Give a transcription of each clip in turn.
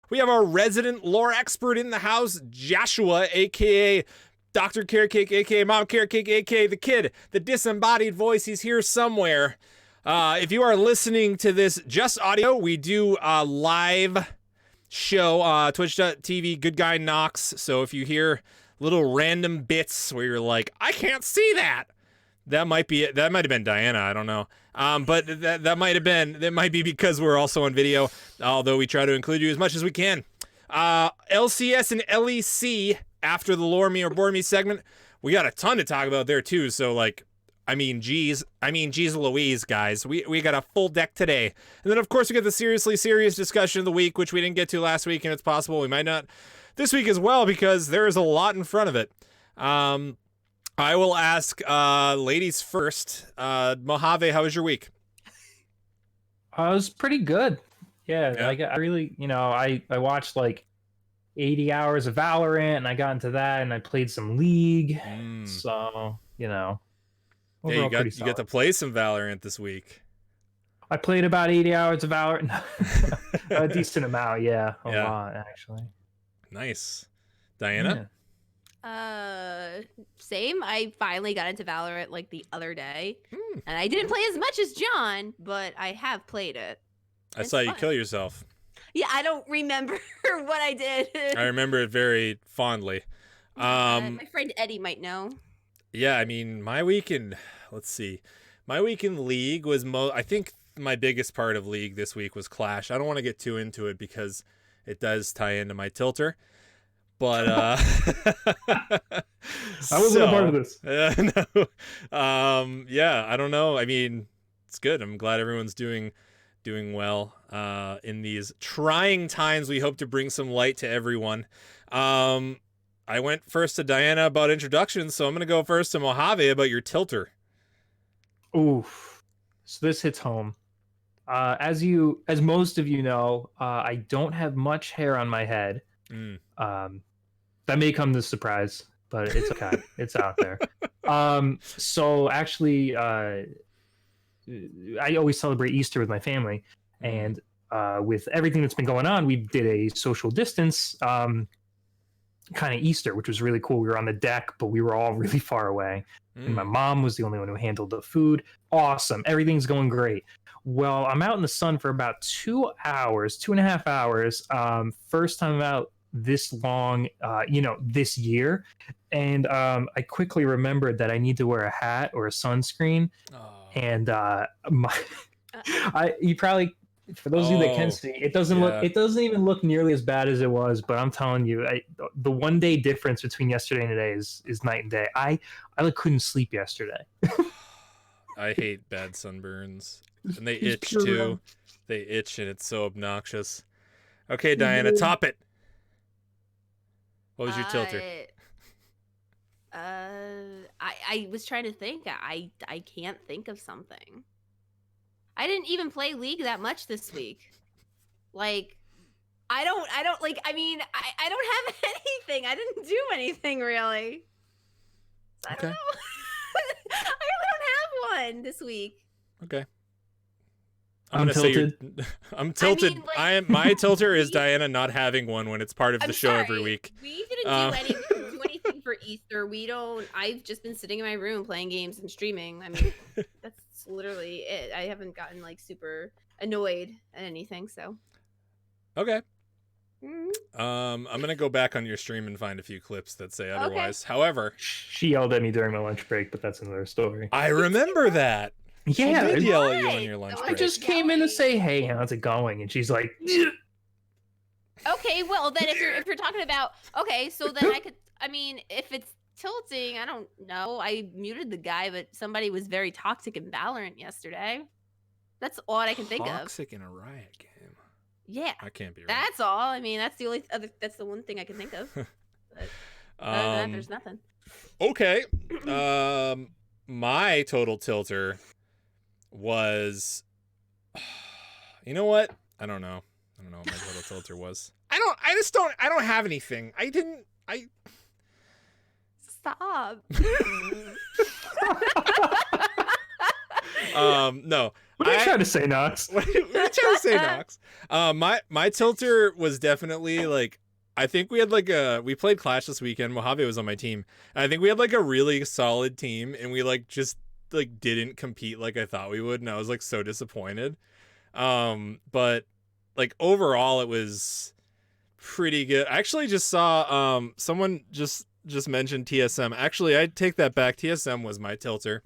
We have our resident lore expert in the house, Joshua, a.k.a. Dr. Carrot Cake, a.k.a. Mom Carrot Cake, a.k.a. the kid, the disembodied voice. He's here somewhere. If you are listening to this just audio, we do a live show, twitch.tv, Good Guy Knox. So if you hear little random bits where you're like, I can't see that, that might be it. That might have been Diana. I don't know. But that might be because we're also on video, although we try to include you as much as we can. LCS and LEC after the Lore Me or Bore Me segment. We got a ton to talk about there too. So geez Louise, guys. We got a full deck today. And then of course we got the seriously serious discussion of the week, which we didn't get to last week, and it's possible we might not this week as well, because there is a lot in front of it. I will ask ladies first. Mojave, how was your week? It was pretty good. Yeah. I really, I watched like 80 hours of Valorant, and I got into that, and I played some League. So, Yeah, you got to play some Valorant this week. I played about 80 hours of Valorant. A decent amount, yeah. A lot, actually. Nice. Diana? Same. I finally got into Valorant like the other day, and I didn't play as much as John, but I have played it. I saw you kill yourself. Yeah, I don't remember what I did. I remember it very fondly. My friend Eddie might know. Yeah, I mean, my week in League was I think my biggest part of League this week was Clash. I don't want to get too into it because it does tie into my tilter. But I wasn't a part of this. No. I don't know. I mean, it's good. I'm glad everyone's doing well in these trying times. We hope to bring some light to everyone. I went first to Diana about introductions, so I'm going to go first to Mojave about your tilter. Oof. So this hits home. As most of you know, I don't have much hair on my head. That may come as a surprise, but it's okay. It's out there. So actually, I always celebrate Easter with my family, and with everything that's been going on, we did a social distance kind of Easter, which was really cool. We were on the deck, but we were all really far away. And my mom was the only one who handled the food. Awesome. Everything's going great. Well, I'm out in the sun for about 2.5 hours. First time out this long, this year. And I quickly remembered that I need to wear a hat or a sunscreen. And you probably, for those of you that can see, it doesn't even look nearly as bad as it was. But I'm telling you, the 1 day difference between yesterday and today is night and day. I couldn't sleep yesterday. I hate bad sunburns, and they itch too. They itch, and it's so obnoxious. Okay, Diana, top it. What was your tilter? I was trying to think. I can't think of something. I didn't even play League that much this week. Like, I don't have anything. I didn't do anything really. So I don't know. I really don't have one this week. Okay. I'm tilted. I'm tilted. I mean, my tilter is Diana not having one when it's part of the show every week. We didn't do anything for Easter. I've just been sitting in my room playing games and streaming. I mean, that's literally it. I haven't gotten super annoyed at anything, so. Okay. I'm gonna go back on your stream and find a few clips that say otherwise. Okay. However, she yelled at me during my lunch break, but that's another story. I remember that. Yeah, she did yell at you on your lunch break. I just came in to say, "Hey, how's it going?" And she's like, "Okay, well then, if you're talking about so then I could. I mean, if it's tilting, I don't know. I muted the guy, but somebody was very toxic in Valorant yesterday. That's all I can think of. Toxic in a Riot game. Yeah, I can't be right. That's all. I mean, that's the only that's the one thing I can think of. But other than that, there's nothing. Okay. My total tilter was, you know what? I don't know what my total tilter was. I don't have anything. Stop. No. What are you trying to say, Nox? What are you trying to say, Nox? My tilter was definitely like, I think we had like we played Clash this weekend. Mojave was on my team. And I think we had like a really solid team, and we like just like didn't compete like I thought we would, and I was like so disappointed. But like overall, it was pretty good. I actually just saw someone just mentioned TSM. Actually, I take that back. TSM was my tilter.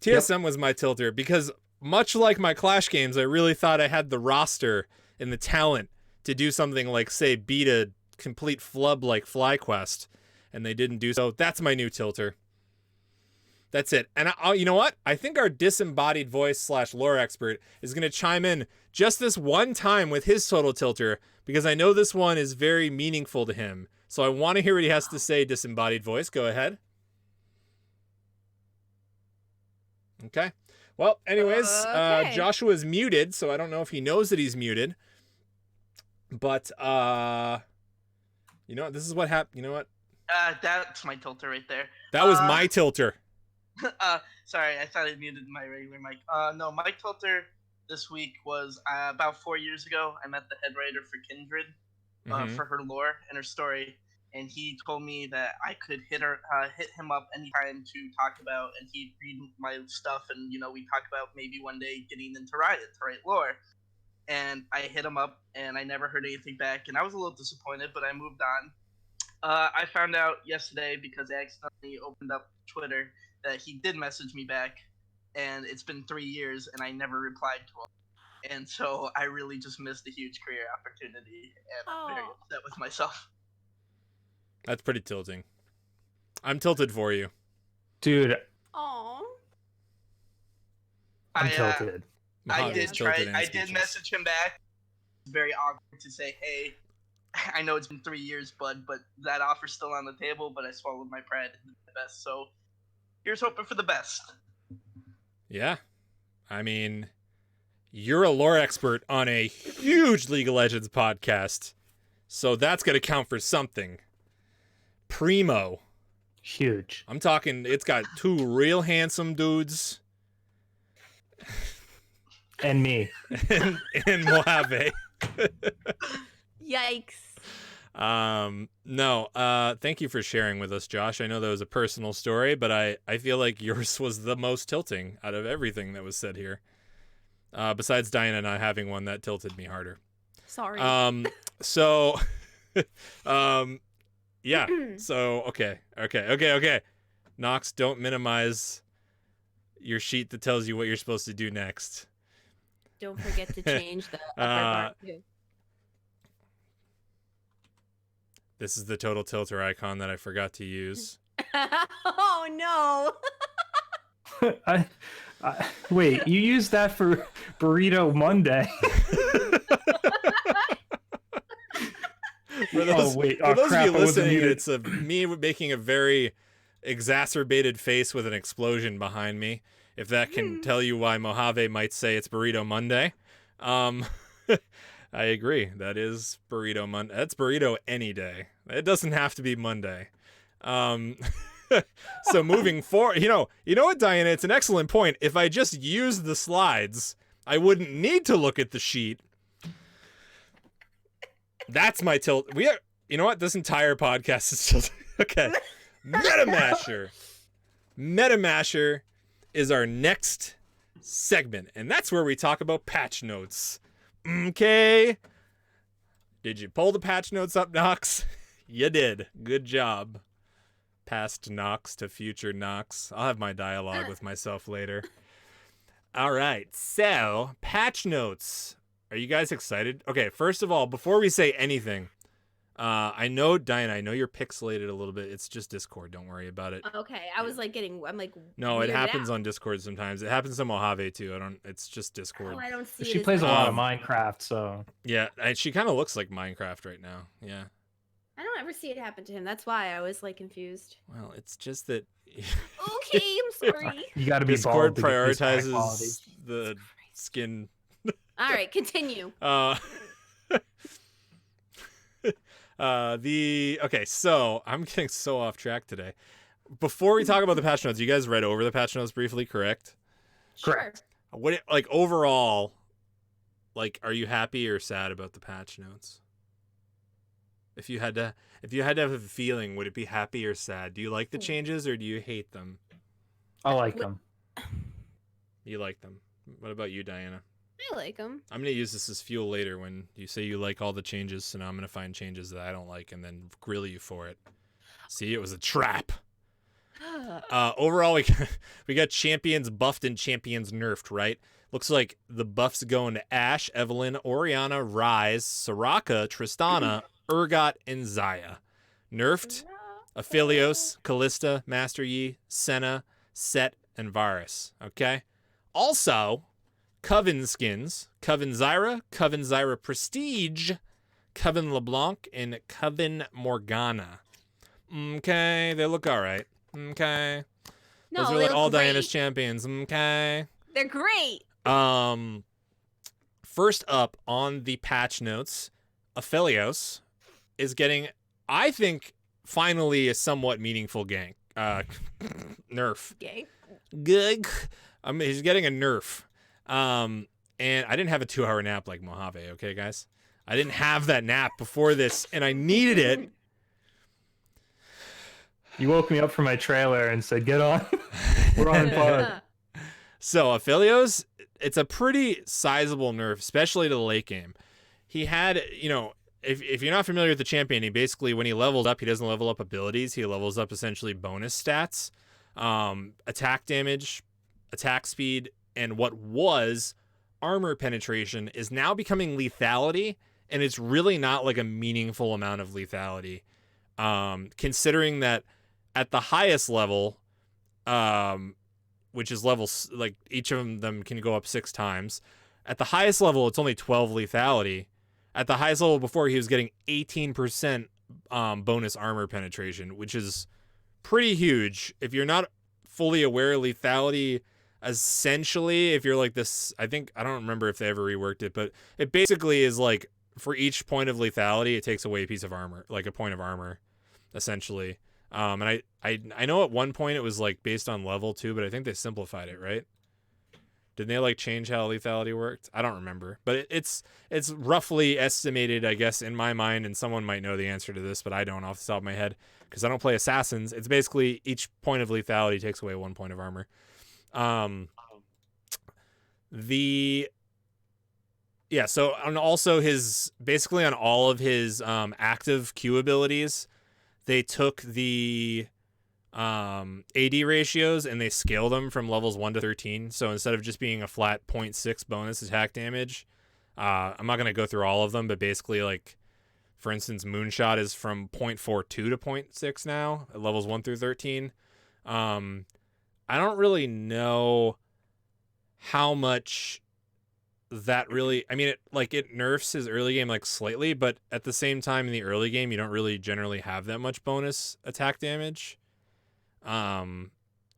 TSM was my tilter because much like my Clash games, I really thought I had the roster and the talent to do something like, say, beat a complete flub like FlyQuest, and they didn't do so. That's my new tilter. That's it. And you know what? I think our disembodied voice / lore expert is going to chime in just this one time with his total tilter, because I know this one is very meaningful to him. So I want to hear what he has to say, disembodied voice. Go ahead. Okay. Well, anyways, Okay. Joshua's muted, so I don't know if he knows that he's muted. But, you know what? This is what happened. You know what? That's my tilter right there. That was my tilter. Sorry, I thought I muted my regular mic. No, my tilter this week was about 4 years ago. I met the head writer for Kindred for her lore and her story, and he told me that I could hit him up anytime to talk about, and he'd read my stuff, and we talk about maybe one day getting into Riot to write lore. And I hit him up, and I never heard anything back, and I was a little disappointed, but I moved on. I found out yesterday because I accidentally opened up Twitter that he did message me back, and it's been 3 years, and I never replied to him. And so I really just missed a huge career opportunity, and I'm very upset with myself. That's pretty tilting. I'm tilted for you. Dude, Aw. I'm tilted. I did try. tilted and I speechless. did message him back. It's very awkward to say, "Hey, I know it's been 3 years, bud, but that offer's still on the table." But I swallowed my pride and did the best. So here's hoping for the best. Yeah. I mean, you're a lore expert on a huge League of Legends podcast, so that's going to count for something. Primo. Huge. I'm talking, it's got 2 real handsome dudes And me. and Mojave. Yikes. No, thank you for sharing with us, Josh. I know that was a personal story, but I feel like yours was the most tilting out of everything that was said here. Besides Diana not having one that tilted me harder. Sorry. So, yeah. So, okay. Nox, don't minimize your sheet that tells you what you're supposed to do next. Don't forget to change the upper bar too. This is the total tilter icon that I forgot to use. Oh no. Wait, you used that for Burrito Monday. For those, wait. for those Crap, of I you wasn't listening, muted. it's me making a very exacerbated face with an explosion behind me. If that can tell you why Mojave might say it's Burrito Monday. I agree. That is Burrito Monday. That's burrito any day. It doesn't have to be Monday. So moving forward, you know what, Diana? It's an excellent point. If I just used the slides, I wouldn't need to look at the sheet. That's my tilt. You know what? This entire podcast is tilted. Okay. MetaMasher. MetaMasher is our next segment, and that's where we talk about patch notes. Okay. Did you pull the patch notes up, Nox? You did. Good job. Past Nox to future Nox. I'll have my dialogue with myself later. All right. So, patch notes. Are you guys excited? Okay, first of all, before we say anything, I know, Diana, I know you're pixelated a little bit. It's just Discord. Don't worry about it. Okay, I'm like. No, it weirded happens out. on Discord sometimes. It happens to Mojave too. It's just Discord. Oh, I don't see She it. plays a lot of Um, Minecraft, so Yeah, she kind of looks like Minecraft right now. Yeah. I don't ever see it happen to him. That's why I was like confused. Well, it's just that Okay, I'm sorry. you got to be Discord bald to get these high quality. prioritizes the skin. All right, continue. Okay, so I'm getting so off track today. before we talk about the patch notes, you guys read over the patch notes briefly, correct? Correct. What like overall, like, are you happy or sad about the patch notes? If you had to have a feeling, would it be happy or sad? Do you like the changes or do you hate them? I like them. You like them. What about you, Diana? I like them. I'm going to use this as fuel later when you say you like all the changes, so now I'm going to find changes that I don't like and then grill you for it. See, it was a trap. Overall, we got champions buffed and champions nerfed, right? Looks like the buffs going to Ashe, Evelynn, Orianna, Ryze, Soraka, Tristana, Urgot, and Xayah. Nerfed, Aphelios, Kalista, Master Yi, Senna, Sett, and Varus. Okay? Also, Coven skins, Coven Zyra, Coven Zyra Prestige, Coven LeBlanc, and Coven Morgana. Okay, they look alright. Okay. No, Those are they like look all great. Diana's champions. Okay. They're great. First up on the patch notes, Aphelios is getting, I think, finally a somewhat meaningful gank. Nerf. Okay. Good. He's getting a nerf. And I didn't have a 2-hour nap like Mojave, okay, guys? I didn't have that nap before this, and I needed it. You woke me up from my trailer and said, "Get on." We're on pod. So Aphelios, it's a pretty sizable nerf, especially to the late game. He had, if you're not familiar with the champion, he basically, when he levels up, he doesn't level up abilities. He levels up essentially bonus stats, attack damage, attack speed, and what was armor penetration is now becoming lethality, and it's really not like a meaningful amount of lethality, considering that at the highest level, which is levels, like each of them can go up 6 times. At the highest level, it's only 12 lethality. At the highest level before, he was getting 18% bonus armor penetration, which is pretty huge. If you're not fully aware of lethality, essentially, if you're like this, I don't remember if they ever reworked it, but it basically is like for each point of lethality, it takes away a piece of armor, like a point of armor, essentially. And I know at one point it was like based on level too, but I think they simplified it, right? Did they like change how lethality worked? I don't remember, but it's roughly estimated, I guess, in my mind, and someone might know the answer to this, but I don't off the top of my head because I don't play assassins. It's basically each point of lethality takes away 1 point of armor. So on also basically on all of his active Q abilities, they took the AD ratios and they scaled them from levels 1 to 13. So instead of just being a flat 0.6 bonus attack damage, I'm not going to go through all of them, but basically, like, for instance, Moonshot is from 0.42 to 0.6 now at levels 1 through 13. I don't really know how much that really, I mean, it nerfs his early game like slightly, but at the same time in the early game you don't really generally have that much bonus attack damage. And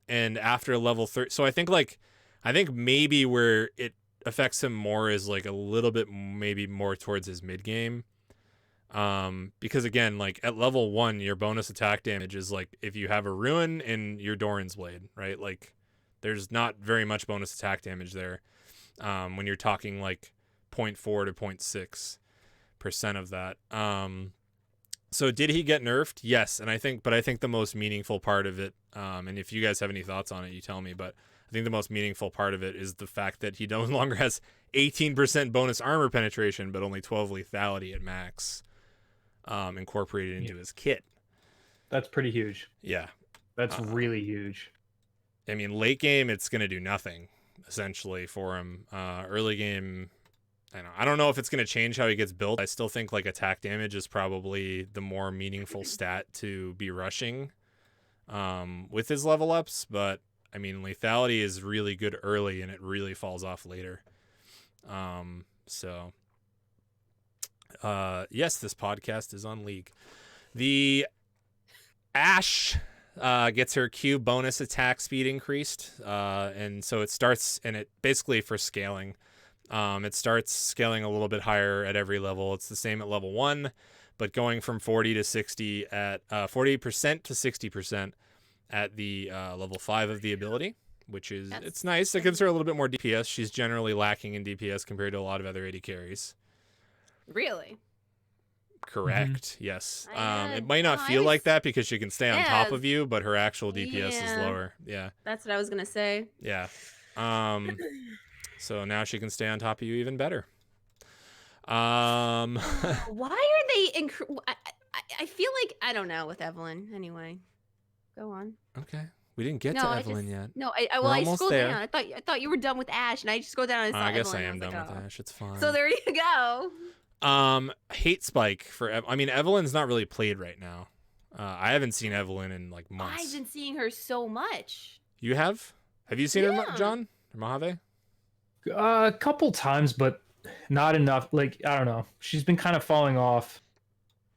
after level 30, so I think maybe where it affects him more is like a little bit maybe more towards his mid game. Because again, like at level 1, your bonus attack damage is like if you have a ruin in your Doran's Blade, right? Like there's not very much bonus attack damage there. When you're talking like 0.4 to 0.6% of that. So did he get nerfed? Yes. And I think the most meaningful part of it, and if you guys have any thoughts on it, you tell me, but I think the most meaningful part of it is the fact that he no longer has 18% bonus armor penetration, but only 12 lethality at max, incorporated into his kit. That's pretty huge. Yeah. That's really huge. I mean, late game, it's going to do nothing essentially for him. Early game, I don't know if it's going to change how he gets built. I still think like attack damage is probably the more meaningful stat to be rushing with his level ups, but I mean, lethality is really good early and it really falls off later. Yes, this podcast is on League. The Ashe gets her Q bonus attack speed increased, and so it starts, and it basically for scaling, it starts scaling a little bit higher at every level. It's the same at level 1, but going from 40 to 60 at 40% to 60% at the level 5 of the ability, which is That's- it's nice. It gives her a little bit more DPS. She's generally lacking in DPS compared to a lot of other AD carries. Really? Correct. Yes. I, It might not I feel always- like that because she can stay on top Yeah. of you, but her actual DPS is Yeah. lower. Yeah. That's what I was gonna say. Yeah. So now she can stay on top of you even better. Why are they? I feel like I don't know with Evelyn. Anyway, go on. Okay. We didn't get No, to I Evelyn just- yet. No, I We're well, I almost scrolled there. down. I thought you were done with Ash, and I just scrolled down and I saw I guess I Evelyn, am was done like, with oh. Ash. It's fine. So there you go. Hate spike for I mean Evelyn's not really played right now. I haven't seen Evelyn in like months. I've been seeing her so much. You have? Have you seen her, Yeah. John or Mojave? A couple times, but not enough. Like, I don't know. She's been kind of falling off.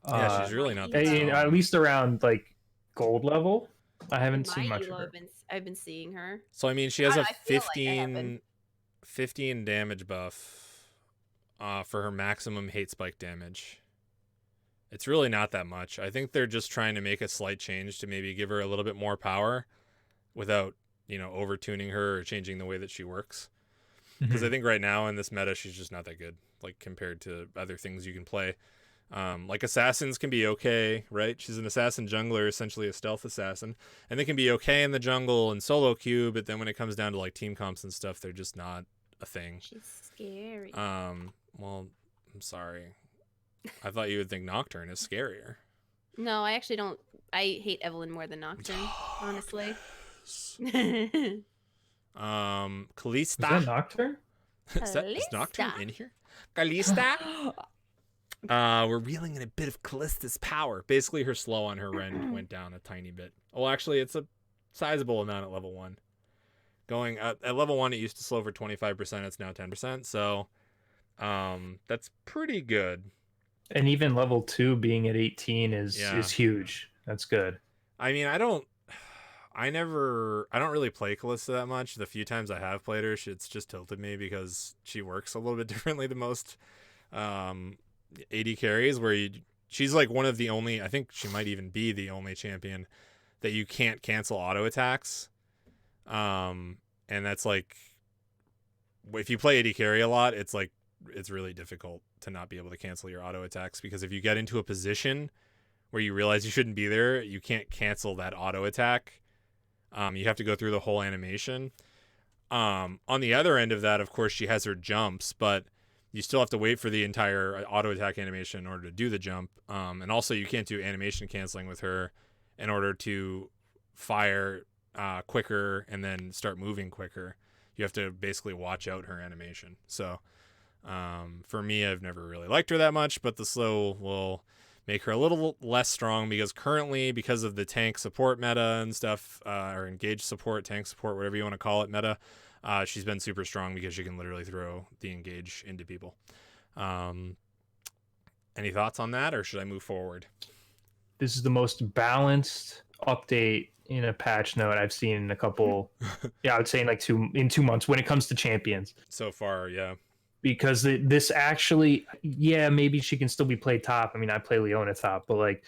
Yeah, she's really not that Yeah. strong. at least around like gold level. I haven't seen My much of Elo, her. I've been seeing her. So I mean she has I a feel like I haven't. 15 damage buff for her maximum hate spike damage. It's really not that much. I think they're just trying to make a slight change to maybe give her a little bit more power without, over tuning her or changing the way that she works. Because I think right now in this meta, she's just not that good, like compared to other things you can play. Like assassins can be okay, right? She's an assassin jungler, essentially a stealth assassin, and they can be okay in the jungle and solo queue, but then when it comes down to like team comps and stuff, they're just not a thing. She's scary. Well, I'm sorry. I thought you would think Nocturne is scarier. No, I actually don't. I hate Evelyn more than Nocturne, honestly. Is that Kalista. Nocturne? Is Nocturne Kalista. in here? Kalista. We're reeling in a bit of Callista's power. Basically, her slow on her rend went down a tiny bit. Well, actually, it's a sizable amount at level 1. Going at level 1, it used to slow for 25%. It's now 10%. So, that's pretty good. And even level 2 being at 18 is Yeah. is huge. That's good. I mean, I don't really play Callista that much. The few times I have played her, it's just tilted me because she works a little bit differently than most AD carries, where she's like one of the only, I think she might even be the only champion that you can't cancel auto attacks. And that's like, if you play AD carry a lot, it's like, it's really difficult to not be able to cancel your auto attacks, because if you get into a position where you realize you shouldn't be there, you can't cancel that auto attack. You have to go through the whole animation. On the other end of that, of course, she has her jumps, but you still have to wait for the entire auto attack animation in order to do the jump. And also you can't do animation canceling with her in order to fire quicker and then start moving quicker. You have to basically watch out her animation. So for me, I've never really liked her that much, but the slow will make her a little less strong, because currently, because of the tank support meta and stuff, or engage support, tank support, whatever you want to call it, meta, she's been super strong because she can literally throw the engage into people. Any thoughts on that, or should I move forward? This is the most balanced update in a patch note I've seen in a couple. Yeah, I would say in like 2 months when it comes to champions. So far, yeah. Because this actually, yeah, maybe she can still be played top. I mean, I play Leona top, but like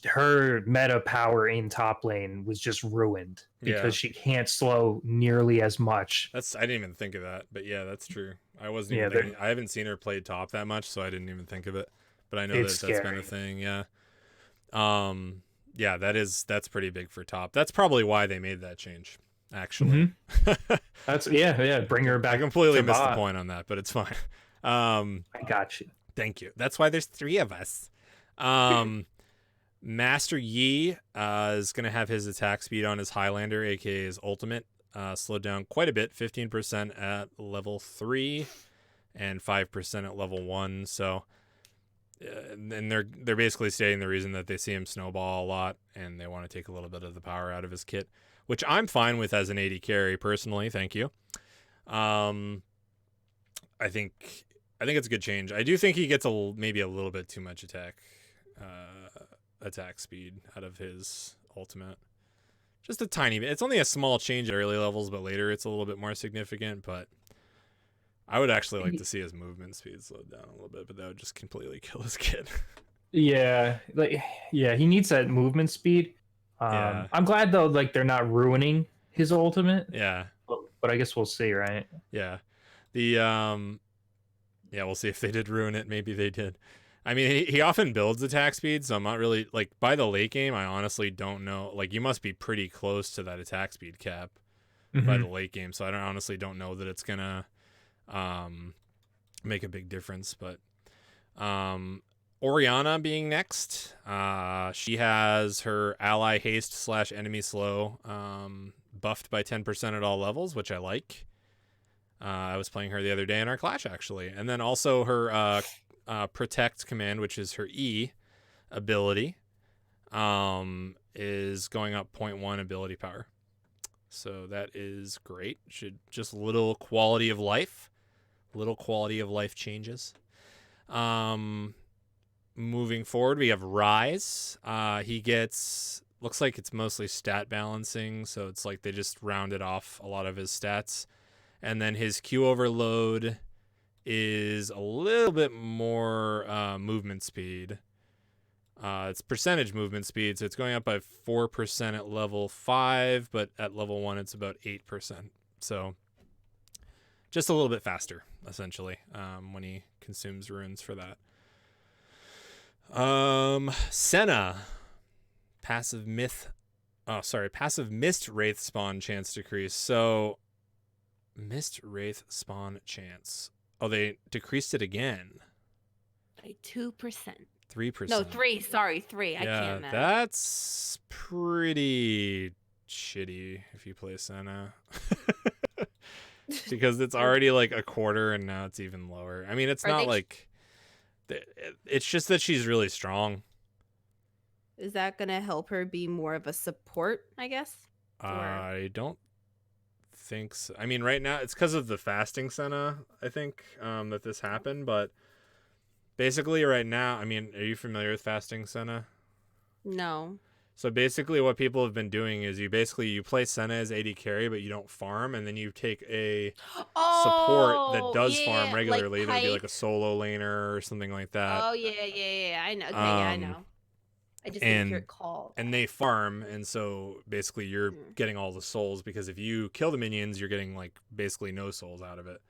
her meta power in top lane was just ruined because Yeah. she can't slow nearly as much. I didn't even think of that, but yeah, that's true. I wasn't Yeah, even thinking, I haven't seen her play top that much, so I didn't even think of it. But I know It's that's been scary. a thing, yeah. Yeah, that's pretty big for top. That's probably why they made that change, actually. That's yeah. Bring her I back. completely to missed the bot. point on that, but it's fine. I got you. Thank you. That's why there's 3 of us. Master Yi is going to have his attack speed on his Highlander, aka his ultimate, slowed down quite a bit, 15% at level 3 and 5% at level 1. So, and they're basically stating the reason that they see him snowball a lot and they want to take a little bit of the power out of his kit, which I'm fine with as an AD carry personally. Thank you. I think it's a good change. I do think he gets maybe a little bit too much attack speed out of his ultimate. Just a tiny bit. It's only a small change at early levels, but later it's a little bit more significant. But I would actually like to see his movement speed slowed down a little bit, but that would just completely kill his kid. Yeah, he needs that movement speed. Yeah. I'm glad though, like they're not ruining his ultimate. Yeah. But I guess we'll see, right? Yeah. The yeah, we'll see if they did ruin it. Maybe they did. I mean, he often builds attack speed, so I'm not really like by the late game. I honestly don't know. Like, you must be pretty close to that attack speed cap by the late game, so I honestly don't know that it's gonna make a big difference. But Orianna being next, she has her ally haste / enemy slow buffed by 10% at all levels, which I like. I was playing her the other day in our clash, actually. And then also her protect command, which is her E ability, is going up 0.1 ability power. So that is great. Should just little quality of life changes. Moving forward, we have Rise. He gets, looks like it's mostly stat balancing, so it's like they just rounded off a lot of his stats. And then his Q overload is a little bit more movement speed. It's percentage movement speed, so it's going up by 4% at level 5, but at level 1 it's about 8%. So just a little bit faster, essentially, when he consumes runes for that. Senna. Passive mist wraith spawn chance decrease. So mist wraith spawn chance. Oh, they decreased it again. By 2%. 3%. No, 3. Sorry, 3. Yeah, I can't math. that's pretty shitty if you play Senna. Because it's already like a quarter and now it's even lower. I mean, it's not like... It's just that she's really strong. Is that going to help her be more of a support, I guess? I don't think so. I mean, right now, it's because of the fasting Senna, I think, that this happened. But basically right now, I mean, are you familiar with fasting Senna? No. So basically what people have been doing is you play Senna as AD carry, but you don't farm, and then you take a support that does farm regularly. Like, that'd be like a solo laner or something like that. Oh, yeah. I know. Okay, yeah, I know. I just didn't hear it called. And they farm, and so basically you're getting all the souls, because if you kill the minions, you're getting like basically no souls out of it.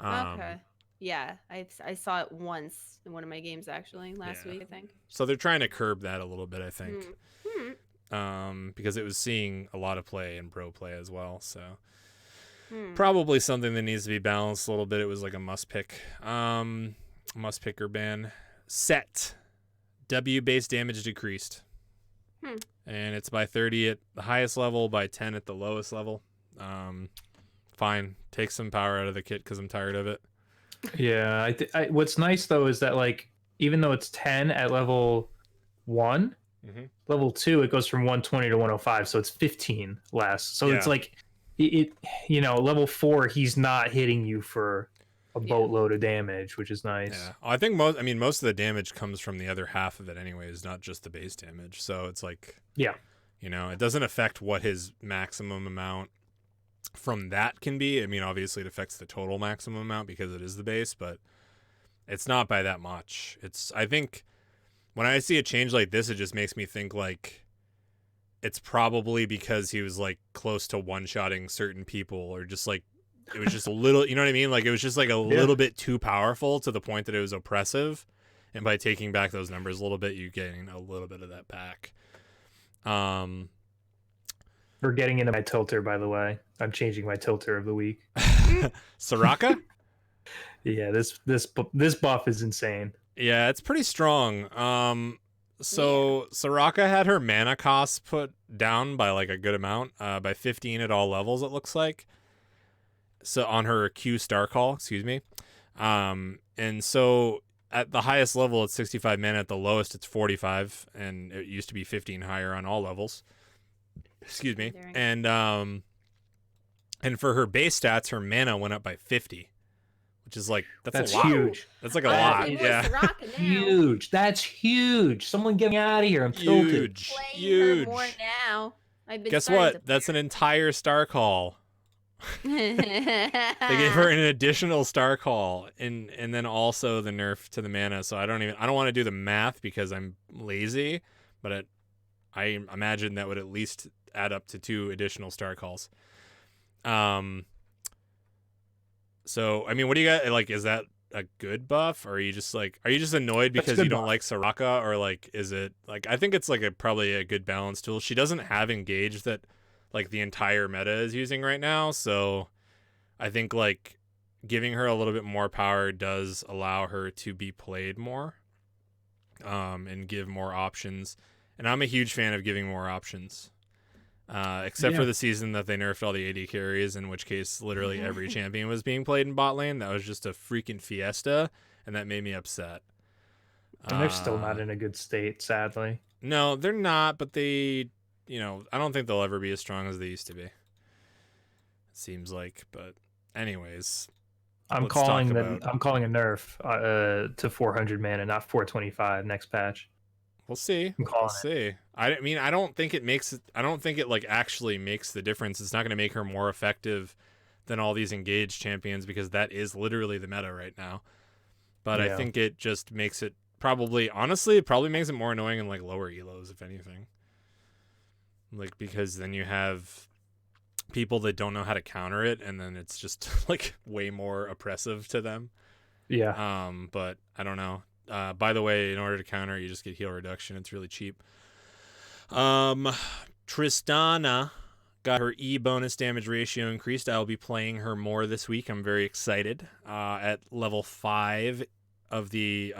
Okay. Yeah, I saw it once in one of my games actually last week, I think. So they're trying to curb that a little bit, I think. Because it was seeing a lot of play and bro play as well, so probably something that needs to be balanced a little bit. It was like a must pick or ban. Set W base damage decreased, and it's by 30 at the highest level, by 10 at the lowest level. Fine, take some power out of the kit because I'm tired of it. Yeah, what's nice though is that like even though it's 10 at level 1, level 2 it goes from 120 to 105, so it's 15 less. So it's like it level 4 he's not hitting you for a boatload of damage, which is nice. Yeah, I think most of the damage comes from the other half of it anyways, not just the base damage. So it's like, it doesn't affect what his maximum amount from that can be. I mean, obviously it affects the total maximum amount because it is the base, but it's not by that much. I think when I see a change like this, it just makes me think like it's probably because he was like close to one-shotting certain people, or just like it was just a little, you know what I mean? Like it was just like a little bit too powerful to the point that it was oppressive. And by taking back those numbers a little bit, you're getting a little bit of that back. We're getting into my tilter, by the way. I'm changing my tilter of the week. Soraka? Yeah, this buff is insane. Yeah, it's pretty strong. So Soraka had her mana cost put down by like a good amount, by 15 at all levels, it looks like. So on her Q star call, excuse me. And so at the highest level, it's 65 mana. At the lowest, it's 45, and it used to be 15 higher on all levels. Excuse me. And for her base stats, her mana went up by 50, which is like that's a lot. Huge. That's like a lot. Yeah. Huge. That's huge. Someone get me out of here. I'm tilted. Huge. More now. Guess what? That's an entire star call. They gave her an additional star call, and then also the nerf to the mana. So I don't want to do the math because I'm lazy, but I imagine that would at least add up to 2 additional star calls. So, I mean, what do you got? Like, is that a good buff? Or are you just annoyed because you don't buff. like Soraka? Or like, is it like, I think it's like probably a good balance tool. She doesn't have engage that like the entire meta is using right now. So I think like giving her a little bit more power does allow her to be played more, and give more options. And I'm a huge fan of giving more options. Except for the season that they nerfed all the AD carries, in which case literally every champion was being played in bot lane. That was just a freaking fiesta, and that made me upset. And they're still not in a good state, sadly. No, they're not, but they, I don't think they'll ever be as strong as they used to be. It seems like, but anyways. I'm calling a nerf to 400 mana, not 425 next patch. We'll see. We'll see. I mean, I don't think it like actually makes the difference. It's not going to make her more effective than all these engaged champions, because that is literally the meta right now. But I think it just makes it honestly, it probably makes it more annoying in like lower elos, if anything. Like, because then you have people that don't know how to counter it, and then it's just like way more oppressive to them. Yeah. But I don't know. By the way, in order to counter, you just get heal reduction. It's really cheap. Tristana got her E bonus damage ratio increased. I'll be playing her more this week. I'm very excited. At level 5 of the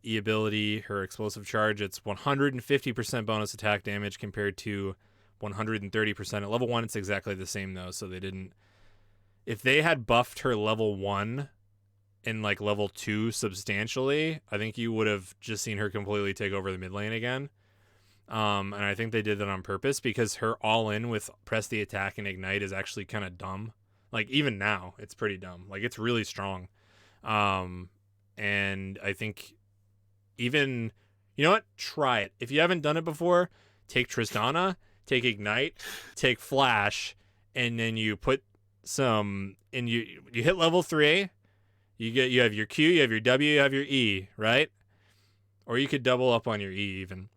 E ability, her explosive charge, it's 150% bonus attack damage compared to 130%. At level 1, it's exactly the same though. So if they had buffed her level 1 in like level 2 substantially, I think you would have just seen her completely take over the mid lane again. And I think they did that on purpose, because her all in with press the attack and ignite is actually kind of dumb. Like, even now it's pretty dumb. Like, it's really strong. And I think even, you know what? Try it. If you haven't done it before, take Tristana, take ignite, take flash, and then you put some, and you hit level 3. You have your Q, you have your W, you have your E, right? Or you could double up on your E even.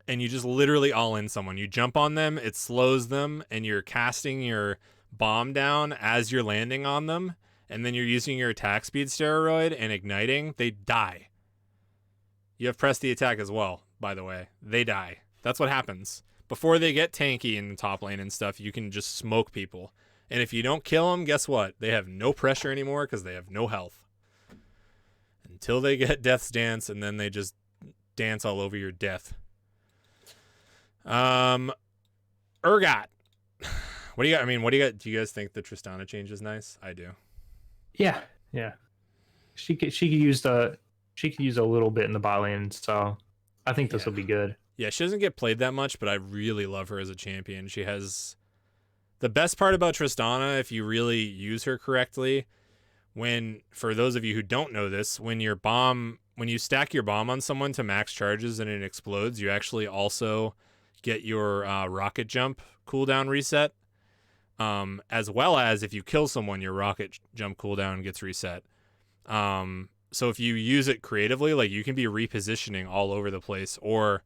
And you just literally all in someone. You jump on them, it slows them, and you're casting your bomb down as you're landing on them, and then you're using your attack speed steroid and igniting. They die. You have press the attack as well, by the way. They die. That's what happens. Before they get tanky in the top lane and stuff, you can just smoke people. And if you don't kill them, guess what? They have no pressure anymore because they have no health. Until they get Death's Dance, and then they just dance all over your death. Urgot. What do you got? I mean, what do you got? Do you guys think the Tristana change is nice? I do. Yeah. She could use a little bit in the bot lane, so I think this will be good. Yeah, she doesn't get played that much, but I really love her as a champion. She has the best part about Tristana, if you really use her correctly, for those of you who don't know this, when you stack your bomb on someone to max charges and it explodes, you actually also get your rocket jump cooldown reset, as well as if you kill someone, your rocket jump cooldown gets reset. So if you use it creatively, like, you can be repositioning all over the place or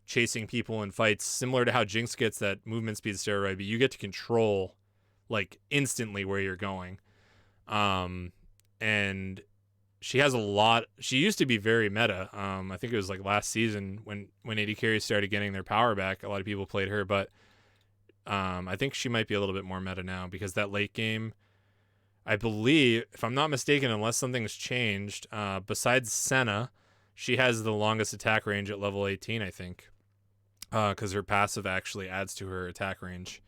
chasing people in fights, similar to how Jinx gets that movement speed steroid, but you get to control like instantly where you're going. And she has she used to be very meta. I think it was like last season when AD carries started getting their power back, a lot of people played her, but I think she might be a little bit more meta now, because that late game, I believe, if I'm not mistaken, unless something's changed, besides Senna, she has the longest attack range at level 18, I think, because her passive actually adds to her attack range.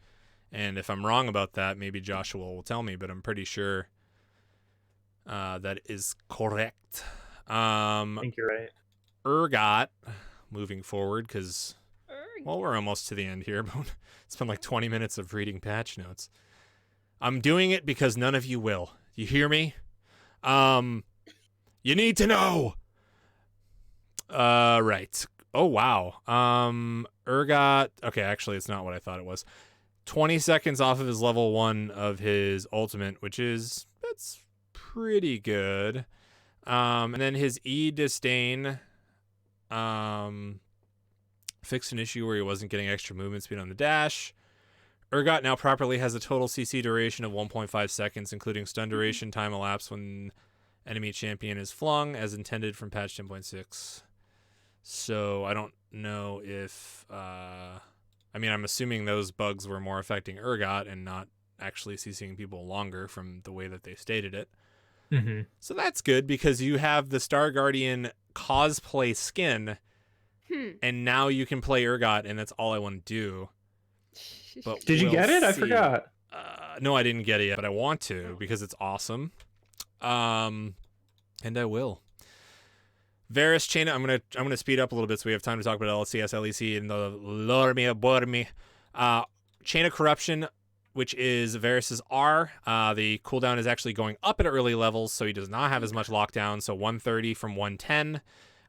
And if I'm wrong about that, maybe Joshua will tell me, but I'm pretty sure that is correct. I think you're right. Urgot, moving forward, because, well, we're almost to the end here, but it's been like 20 minutes of reading patch notes. I'm doing it because none of you will. You hear me? You need to know. Right. Oh, wow. Urgot. Okay, actually, it's not what I thought it was. 20 seconds off of his level 1 of his ultimate, that's pretty good. And then his E disdain, Fixed an issue where he wasn't getting extra movement speed on the dash. Urgot now properly has a total CC duration of 1.5 seconds, including stun duration, time elapsed when enemy champion is flung, as intended from patch 10.6. So I don't know if... I'm assuming those bugs were more affecting Urgot and not actually CCing people longer from the way that they stated it. Mm-hmm. So that's good because you have the Star Guardian cosplay skin, and now you can play Urgot, and that's all I want to do. But Did you get it? I forgot. No, I didn't get it yet, but I want to because it's awesome. And I will. Varus, Chain, I'm gonna speed up a little bit so we have time to talk about LCS, LEC, and the Lormi Bormi. Chain of Corruption, which is Varus's R. The cooldown is actually going up at early levels, so he does not have as much lockdown. So 130 from 110,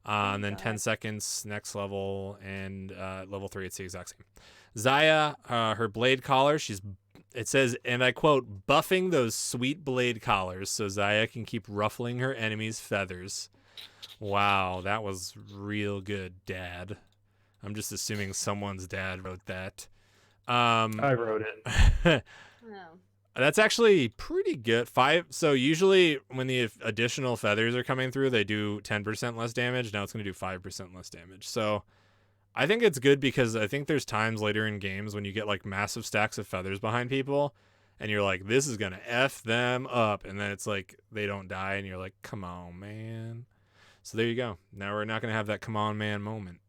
and then 10 seconds next level, and level 3 it's the exact same. Xayah, her blade collar, it says, and I quote, buffing those sweet blade collars so Xayah can keep ruffling her enemies' feathers. Wow, that was real good, Dad. I'm just assuming someone's dad wrote that. I wrote it. Oh. That's actually pretty good. So usually when the additional feathers are coming through, they do 10% less damage. Now it's going to do 5% less damage. So I think it's good because I think there's times later in games when you get like massive stacks of feathers behind people and you're like, this is going to F them up. And then it's like they don't die and you're like, come on, man. So there you go. Now we're not going to have that come on, man moment.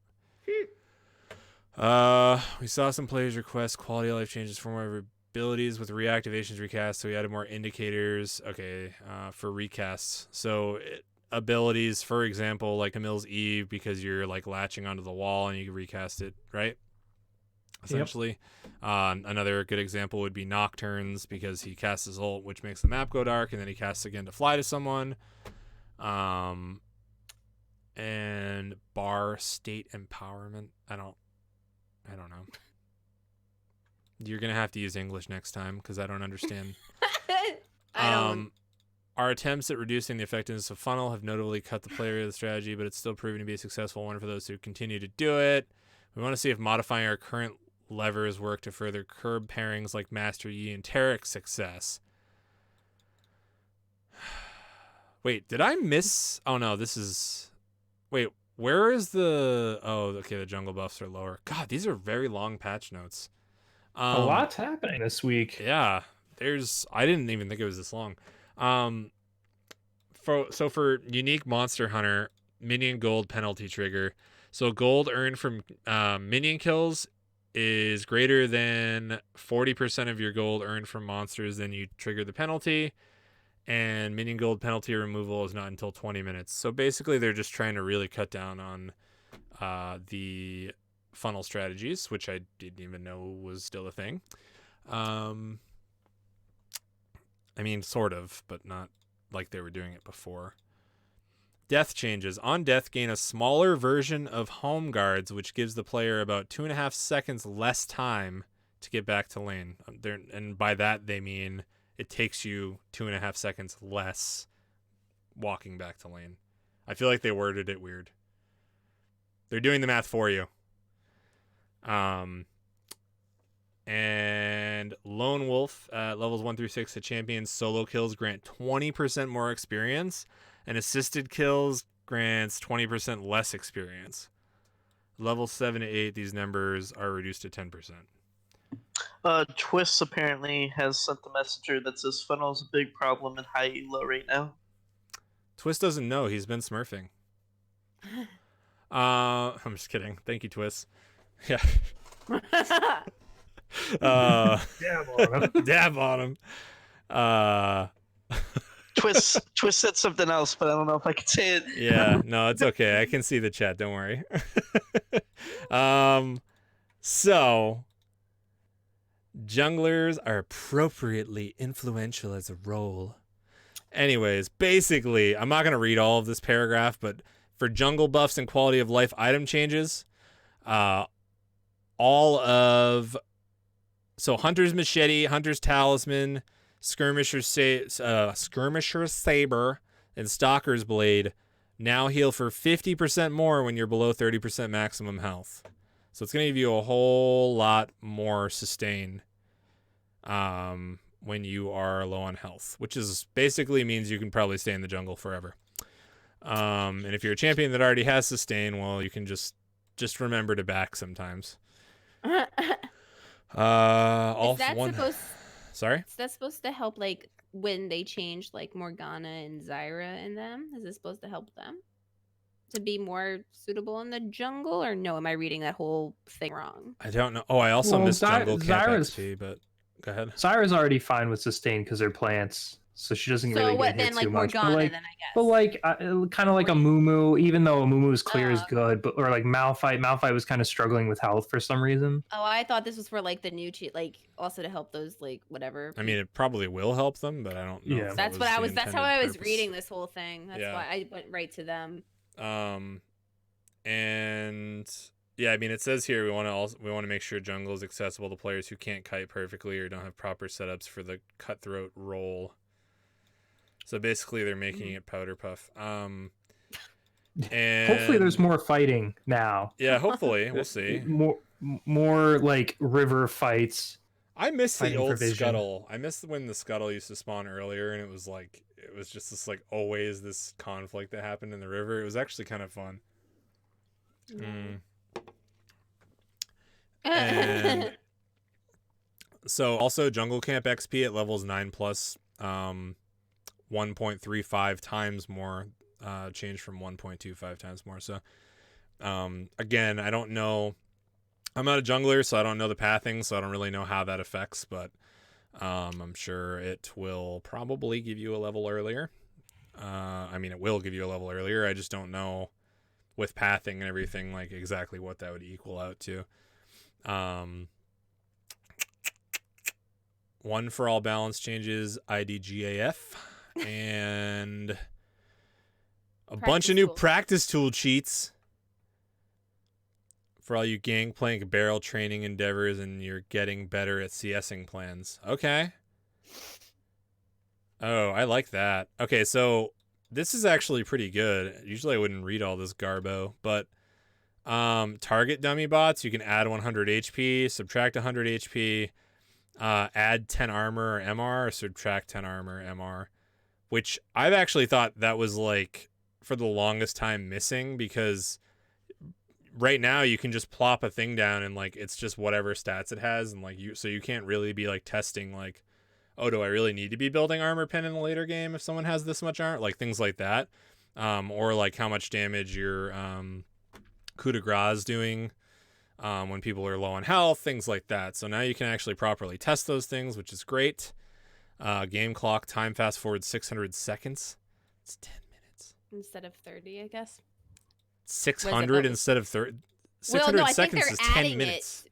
We saw some players request quality of life changes for more abilities with reactivations recast, so we added more indicators. Okay, for recasts. So abilities, for example, like Camille's Eve, because you're like latching onto the wall and you can recast it, right? Essentially. Yep. Another good example would be Nocturnes, because he casts his ult, which makes the map go dark, and then he casts again to fly to someone. And bar state empowerment. I don't know. You're gonna have to use English next time because I don't understand. I don't. Our attempts at reducing the effectiveness of funnel have notably cut the player of the strategy, but it's still proving to be a successful one for those who continue to do it. We want to see if modifying our current levers work to further curb pairings like Master Yi and Tarek's success. Wait, did I miss? Oh no, this is. Wait, where is the... Oh, okay, the jungle buffs are lower. God, these are very long patch notes. A lot's happening this week. Yeah, I didn't even think it was this long. For unique Monster Hunter, minion gold penalty trigger. So gold earned from minion kills is greater than 40% of your gold earned from monsters, then you trigger the penalty. And minion gold penalty removal is not until 20 minutes. So basically they're just trying to really cut down on the funnel strategies, which I didn't even know was still a thing. I mean, sort of, but not like they were doing it before. Death changes. On death, gain a smaller version of home guards, which gives the player about 2.5 seconds less time to get back to lane. And by that, they mean... it takes you 2.5 seconds less walking back to lane. I feel like they worded it weird. They're doing the math for you. And Lone Wolf at levels 1 through 6, the champions solo kills grant 20% more experience, and assisted kills grants 20% less experience. Level 7 to 8, these numbers are reduced to 10%. Twist apparently has sent the messenger that says funnel is a big problem in high elo right now. Twist doesn't know. He's been smurfing. I'm just kidding. Thank you, Twist. Yeah. Dab on him. Dab on him. Twist said something else, but I don't know if I can say it. Yeah, no, it's okay. I can see the chat. Don't worry. So... junglers are appropriately influential as a role. Anyways, basically, I'm not going to read all of this paragraph, but for jungle buffs and quality of life item changes, Hunter's Machete, Hunter's Talisman, Skirmisher's Saber, and Stalker's Blade now heal for 50% more when you're below 30% maximum health. So it's going to give you a whole lot more sustain when you are low on health, which is basically means you can probably stay in the jungle forever. And if you're a champion that already has sustain, well, you can just remember to back sometimes. Sorry? Is that supposed to help, like, when they change, like, Morgana and Zyra in them? Is this supposed to help them to be more suitable in the jungle? Or no, am I reading that whole thing wrong? I don't know. Oh, I also missed jungle camp XP, but go ahead. Zyra's already fine with sustain because they're plants, so she doesn't really get hit too much. Morgana, then, I guess. But like, kind of like a Mumu, even though a Mumu's clear is good, but or like Malphite. Malphite was kind of struggling with health for some reason. Oh, I thought this was for like the new cheat, like also to help those like whatever. I mean, it probably will help them, but I don't know. Yeah, that's what I was. That's how I was reading this whole thing. That's why I went right to them. And yeah, I mean, it says here we want to make sure jungle is accessible to players who can't kite perfectly or don't have proper setups for the cutthroat role. So basically, they're making it powder puff. And hopefully, there's more fighting now. Yeah, hopefully, we'll see. More like river fights. I miss the old Scuttle. I miss when the Scuttle used to spawn earlier, and it was just this like always this conflict that happened in the river. It was actually kind of fun. And so also jungle camp XP at levels 9+, 1.35 times more, changed from 1.25 times more. So again, I don't know. I'm not a jungler, so I don't know the pathing, so I don't really know how that affects, but I'm sure it will probably give you a level earlier. I mean, it will give you a level earlier. I just don't know with pathing and everything, like exactly what that would equal out to. One for all balance changes, IDGAF, and a bunch of new practice tool cheats for all you Gangplank barrel training endeavors and you're getting better at CSing plans. Okay. Oh, I like that. Okay, so this is actually pretty good. Usually I wouldn't read all this garbo, but target dummy bots, you can add 100 HP, subtract 100 HP, add 10 armor or MR, or subtract 10 armor MR, which I've actually thought that was like for the longest time missing, because right now you can just plop a thing down and like it's just whatever stats it has, and like you can't really be like testing like, oh, do I really need to be building armor pen in a later game if someone has this much armor, like things like that, or like how much damage your coup de grace doing when people are low on health, things like that. So now you can actually properly test those things, which is great. Game clock time fast forward 600 seconds. It's 10 minutes instead of 30, I guess. 600 instead of 30. 600 seconds is 10 minutes.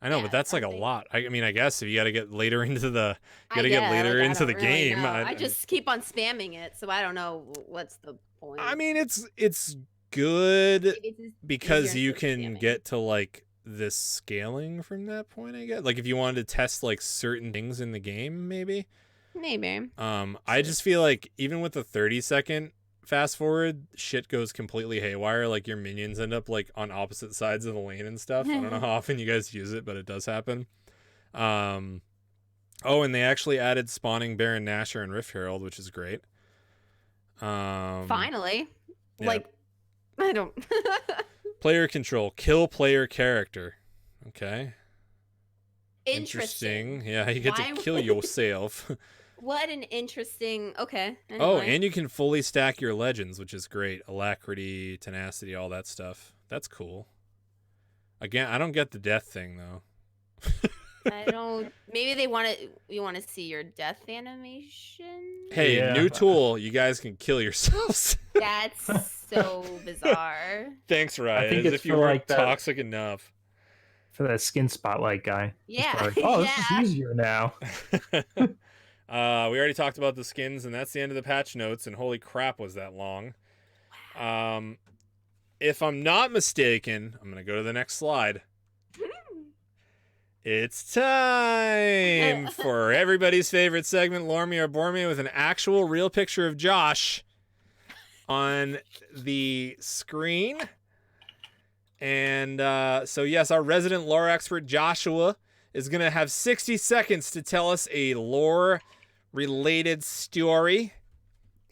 I know, but that's like a lot. I mean, I guess if you got to get later into the, into the game. I just keep on spamming it, so I don't know what's the point. I mean, it's good because you can get to like this scaling from that point, I guess. Like if you wanted to test like certain things in the game, maybe. I just feel like even with the 30-second fast forward, shit goes completely haywire. Like your minions end up like on opposite sides of the lane and stuff. I don't know how often you guys use it, but it does happen. Oh, and they actually added spawning Baron Nashor and Rift Herald, which is great. Finally. Yeah. Like, I don't. Player control, kill player character. Okay. Interesting. Yeah, you get to kill yourself. What an interesting. Okay. Anyway. Oh, and you can fully stack your legends, which is great. Alacrity, tenacity, all that stuff. That's cool. Again, I don't get the death thing though. I don't. Maybe you want to see your death animation. Hey, yeah. New tool. You guys can kill yourselves. That's so bizarre. Thanks, Ryan. I think it's if you weren't like toxic enough. For that skin spotlight guy. Yeah. Like, oh, this is easier now. We already talked about the skins, and that's the end of the patch notes, and holy crap was that long. If I'm not mistaken, I'm going to go to the next slide. It's time for everybody's favorite segment, Lore Me or Bore Me, with an actual real picture of Josh on the screen. And so, yes, our resident lore expert, Joshua, is going to have 60 seconds to tell us a lore-related story.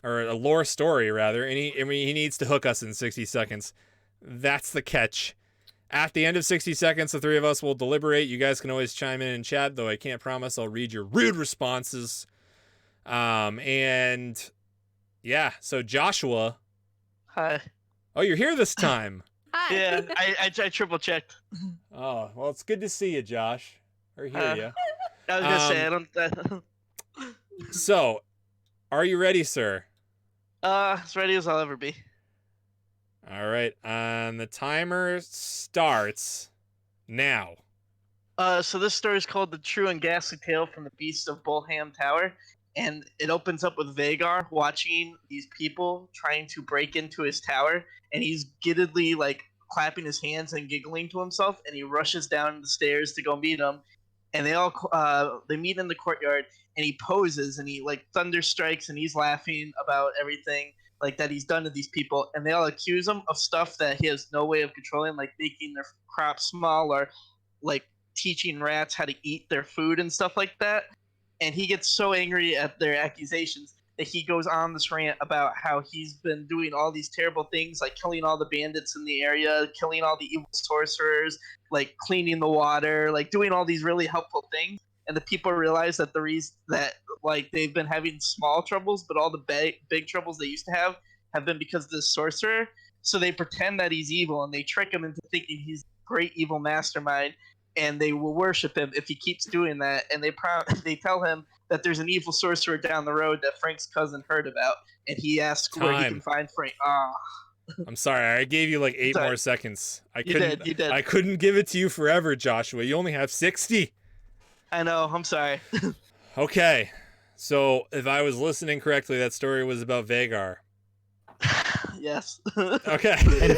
Or a lore story, rather. And he needs to hook us in 60 seconds. That's the catch. At the end of 60 seconds, the three of us will deliberate. You guys can always chime in and chat, though I can't promise I'll read your rude responses. And yeah, so Joshua. Hi. Oh, you're here this time. Hi. Yeah, I triple checked. Oh, well, it's good to see you, Josh. Or hear you. I was gonna say I don't. So, are you ready, sir? As ready as I'll ever be. All right, and the timer starts now. So this story is called "The True and Ghastly Tale from the Beasts of Bolham Tower," and it opens up with Vagar watching these people trying to break into his tower, and he's giddedly like clapping his hands and giggling to himself, and he rushes down the stairs to go meet them, and they meet in the courtyard, and he poses and he like thunder strikes, and he's laughing about everything like that he's done to these people, and they all accuse him of stuff that he has no way of controlling, like making their crops small or like teaching rats how to eat their food and stuff like that. And he gets so angry at their accusations that he goes on this rant about how he's been doing all these terrible things, like killing all the bandits in the area, killing all the evil sorcerers, like cleaning the water, like doing all these really helpful things. And the people realize that the reason that like they've been having small troubles, but all the big troubles they used to have been because of this sorcerer. So they pretend that he's evil, and they trick him into thinking he's a great evil mastermind, and they will worship him if he keeps doing that. And they tell him that there's an evil sorcerer down the road that Frank's cousin heard about, and he asks where he can find Frank. I'm sorry, I gave you like 8 Sorry. more seconds. You did. I couldn't give it to you forever, Joshua. You only have 60. I know. I'm sorry. Okay, so if I was listening correctly, that story was about Vagar. Yes. Okay. And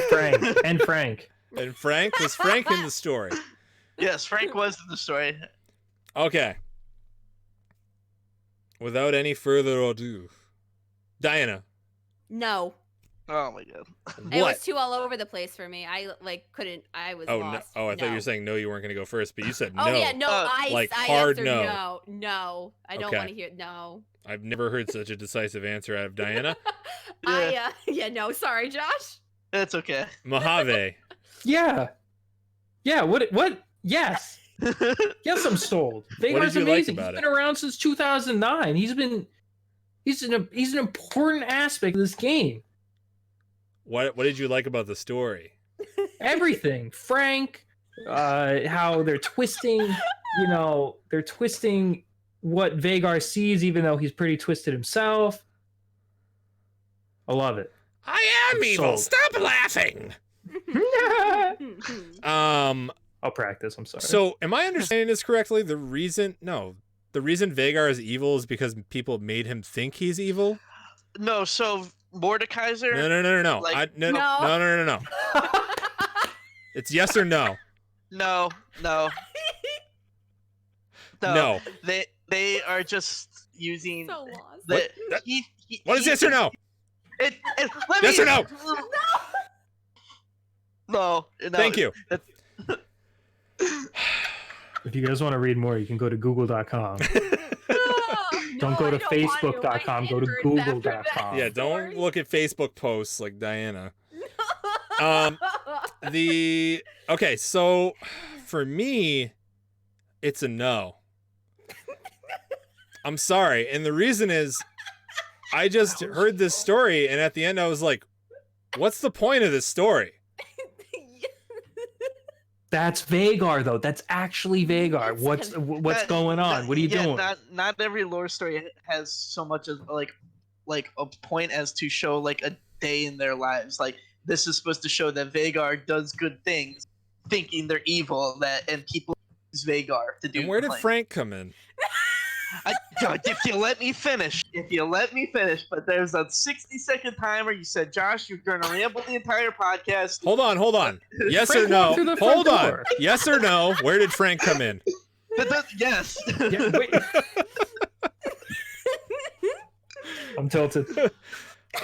Frank. And Frank? Was Frank in the story? Yes, Frank was in the story. Okay. Without any further ado, Diana. No. Oh my god. It What? was too all over the place for me. I couldn't. I was Oh, no. lost. Oh, I thought you were saying no, you weren't going to go first, but you said no. Oh yeah, no. like I hard answered no. No. I don't Okay. want to hear no. I've never heard such a decisive answer out of Diana. No. Sorry, Josh. That's okay. Mojave. Yeah. Yeah. What? Yes. Yes, I'm sold. Vagar's did you like amazing. about He's been around since 2009. He's an important aspect of this game. What did you like about the story? Everything. Frank, how they're twisting, they're twisting what Vagar sees, even though he's pretty twisted himself. I love it. I am I'm evil. sold. Stop laughing. I'll practice. I'm sorry. So, am I understanding this correctly? The reason Vagar is evil is because people made him think he's evil? No, so Mordekaiser. No. Like- No. It's yes or no. No. No. They are just using. So lost. The, What? he, What is yes or no? Let Yes me, or no? No. Thank you. if you guys want to read more, you can go to google.com. Don't go to facebook.com, go to google.com. Yeah, don't look at Facebook posts like Diana. Okay, so for me, it's a no. I'm sorry, and the reason is I just heard this story, and at the end I was like, what's the point of this story? That's Vagar, though. That's actually Vagar. It's What's going on? What are you doing? Not every lore story has so much as like a point as to show like a day in their lives. Like this is supposed to show that Vagar does good things, thinking they're evil. And people use Vagar to do. And where did complain. Frank come in? If you let me finish, but there's a 60-second timer. You said, Josh, you're going to ramble the entire podcast. Hold on. Yes Frank or no? walked through the front Hold on. door. Yes or no? Where did Frank come in? Yes. Yeah, wait. I'm tilted.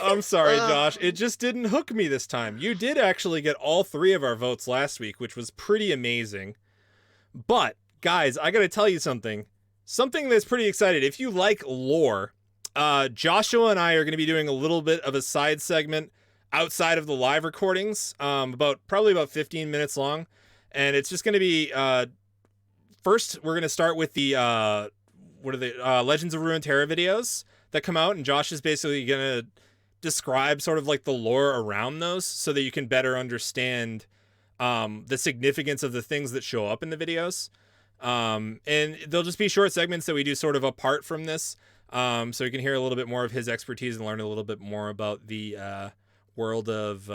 I'm sorry, Josh. It just didn't hook me this time. You did actually get all 3 of our votes last week, which was pretty amazing. But, guys, I gotta tell you something. Something that's pretty exciting. If you like lore, Joshua and I are gonna be doing a little bit of a side segment outside of the live recordings, probably about 15 minutes long. And it's just gonna be, first, we're gonna start with the, Legends of Runeterra videos that come out, and Josh is basically gonna describe sort of like the lore around those so that you can better understand the significance of the things that show up in the videos. And they'll just be short segments that we do sort of apart from this, so you can hear a little bit more of his expertise and learn a little bit more about the world of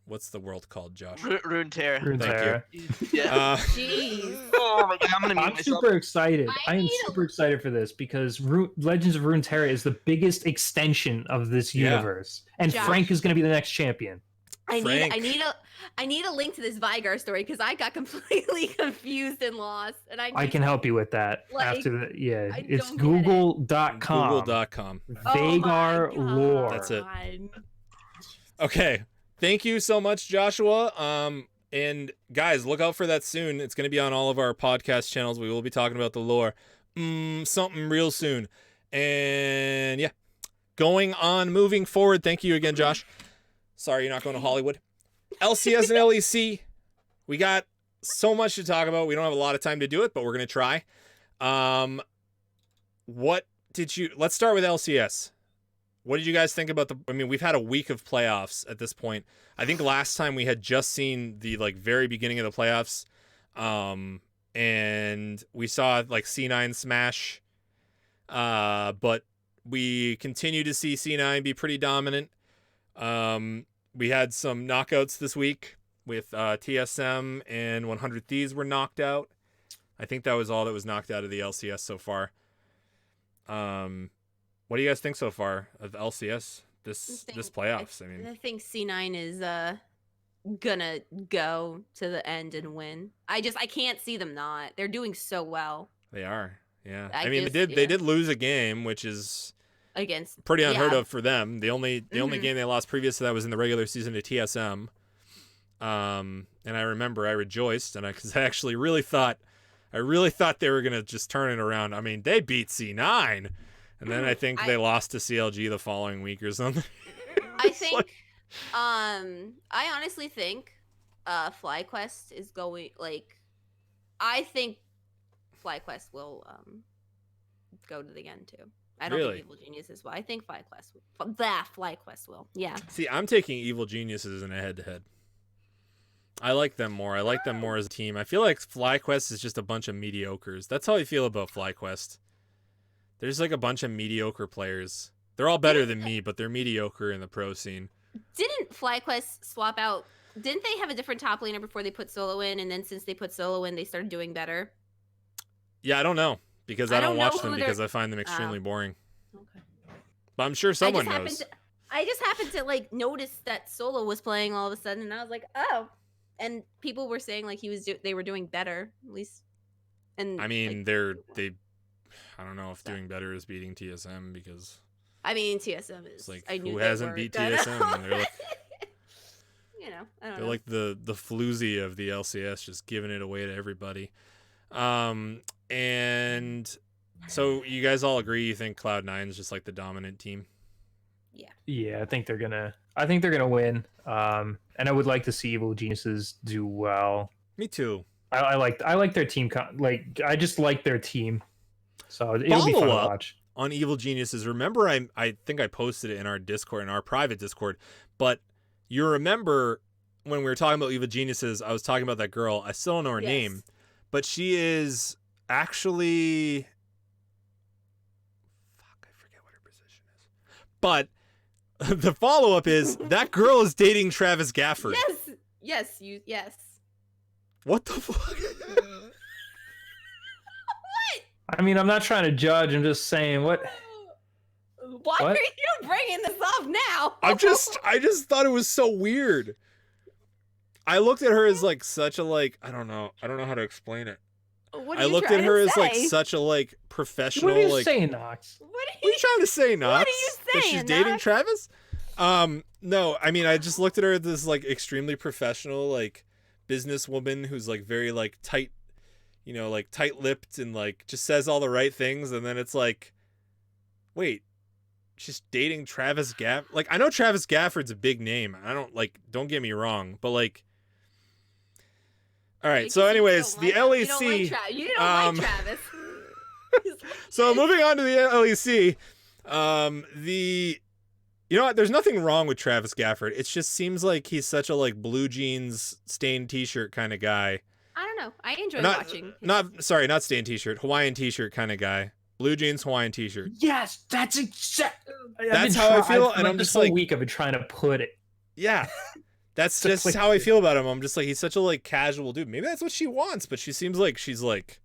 what's the world called, Josh? Runeterra. Thank you. Yeah. Jeez. Oh my god, I'm gonna mute I'm myself. super excited. I I am need a- super excited for this because Legends of Runeterra is the biggest extension of this Yeah. universe, and Josh. Frank is going to be the next champion. I Frank. need a link to this Vigar story because I got completely confused and lost, and I can help you with that Like, after the I it's don't get it. google.com. Google.com. Vagar lore. That's it. Okay. Thank you so much, Joshua. And guys, look out for that soon. It's going to be on all of our podcast channels. We will be talking about the lore. Something real soon. And yeah, moving forward. Thank you again, Josh. Sorry you're not going to Hollywood. LCS and LEC. We got so much to talk about. We don't have a lot of time to do it, but we're going to try. Let's start with LCS. What did you guys think about we've had a week of playoffs at this point. I think last time we had just seen the very beginning of the playoffs. And we saw C9 smash. But we continue to see C9 be pretty dominant. We had some knockouts this week with TSM and 100 Thieves were knocked out. I think that was all that was knocked out of the LCS so far. What do you guys think so far of LCS this playoffs? I think C9 is gonna go to the end and win. I can't see them not. They're doing so well. They are. Yeah. They They did lose a game, which is against pretty unheard of for them. The only Mm-hmm. game they lost previous to that was in the regular season to TSM. And I remember I rejoiced because I actually really thought they were gonna just turn it around. They beat C9, and then I think they lost to CLG the following week or something. I think I honestly think FlyQuest is going I think FlyQuest will go to the end too. I don't Really? think Evil Geniuses will. I think FlyQuest will. Yeah. See, I'm taking Evil Geniuses in a head-to-head. I like them more. I like them more as a team. I feel like FlyQuest is just a bunch of mediocres. That's how I feel about FlyQuest. There's a bunch of mediocre players. They're all better than me, but they're mediocre in the pro scene. Didn't FlyQuest swap out? Didn't they have a different top laner before they put Solo in, and then since they put Solo in, they started doing better? Yeah, I don't know because I don't know watch who them they're- because I find them extremely boring. Okay. But I'm sure someone I knows. just happened to notice that Solo was playing all of a sudden, and I was like, oh. And people were saying they were doing better, at least. And I don't know if doing better is beating TSM because TSM is it's I knew who they hasn't were beat gonna- TSM? And they're I don't they're know. like the floozy of the LCS, just giving it away to everybody. And so you guys all agree you think Cloud9 is just the dominant team? Yeah, I think they're gonna win. And I would like to see Evil Geniuses do well. Me too. I like their team. I just like their team, so it'll be fun to Follow up. watch. On Evil Geniuses, remember I think I posted it in our Discord, in our private Discord, but you remember when we were talking about Evil Geniuses, I was talking about that girl. I still don't know her name, but she is actually I forget what her position is. But the follow-up is that girl is dating Travis Gafford. Yes. What the fuck? I'm not trying to judge. I'm just saying what. Why What? are you bringing this up now? I just thought it was so weird. I looked at her as such a I don't know how to explain it. What I are you looked trying at her to as say? such a professional What are you saying, Nox? What What are you trying to say, Knox? are you That she's saying, dating Knox? Travis? No, I mean, I just looked at her as this like extremely professional like businesswoman who's like very like tight, you know, like tight-lipped and like just says all the right things, and then it's like, wait, she's dating Travis Gaff. Like, I know Travis Gafford's a big name. I don't get me wrong, but like, all right. So, anyways, the LEC. You don't like Travis. So moving on to the LEC, you know what? There's nothing wrong with Travis Gafford. It just seems like he's such a like blue jeans stained T-shirt kind of guy. I don't know. I enjoy watching. Not stained T-shirt, Hawaiian T-shirt kind of guy. Blue jeans, Hawaiian T-shirt. Yes, that's exactly. That's how I feel, and I'm just like, week I've been trying to put it. Yeah, that's just how I feel about him. I'm just like, he's such a like casual dude. Maybe that's what she wants, but she seems like she's like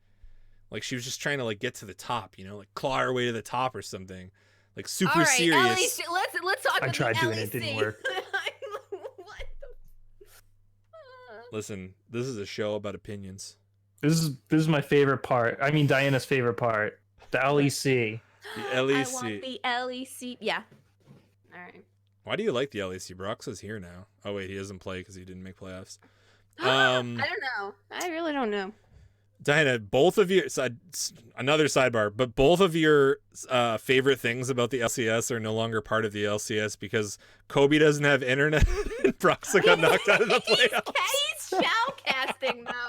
she was just trying to like get to the top, you know, like claw her way to the top or something. Like super All right, serious. LEC, let's talk about I tried the doing LEC. it, didn't work. What the... Listen, this is a show about opinions. This is my favorite part. I mean, Diana's favorite part. The LEC. The LEC. I want the LEC. Yeah. All right. Why do you like the LEC? Brox is here now. Oh wait, he doesn't play because he didn't make playoffs. I don't know. I really don't know. Diana, both of you, another sidebar, but both of your favorite things about the LCS are no longer part of the LCS because Kobe doesn't have internet and Broxah got knocked out of the playoffs. He's shoutcasting now.